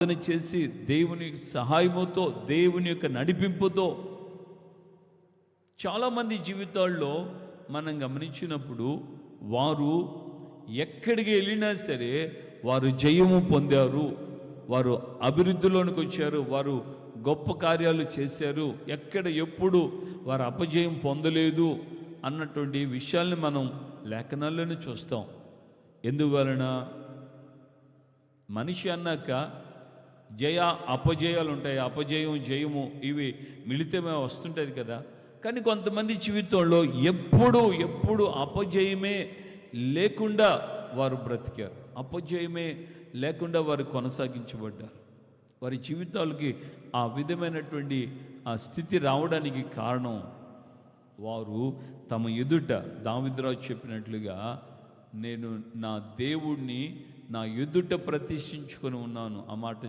ప్రార్థన చేసి దేవుని సహాయముతో, దేవుని యొక్క నడిపింపుతో చాలామంది జీవితాల్లో మనం గమనించినప్పుడు వారు ఎక్కడికి వెళ్ళినా సరే వారు జయము పొందారు, వారు అభివృద్ధిలోనికి వచ్చారు, వారు గొప్ప కార్యాలు చేశారు, ఎక్కడ ఎప్పుడు వారు అపజయం పొందలేదు అన్నటువంటి విషయాల్ని మనం లేఖనాల్లోనే చూస్తాం. ఎందువలన? మనిషి అన్నాక జయ అపజయాలు ఉంటాయి, అపజయం జయము ఇవి మిళితమే వస్తుంటుంది కదా. కానీ కొంతమంది జీవితంలో ఎప్పుడు అపజయమే లేకుండా వారు బ్రతికారు, అపజయమే లేకుండా వారు కొనసాగించబడ్డారు. వారి జీవితాలకి ఆ విధమైనటువంటి ఆ స్థితి రావడానికి కారణం వారు తమ ఎదుట దావీదురాజు చెప్పినట్లుగా, నేను నా దేవుణ్ణి నా ఎదుట ప్రతిష్ఠించుకొని ఉన్నాను. ఆ మాట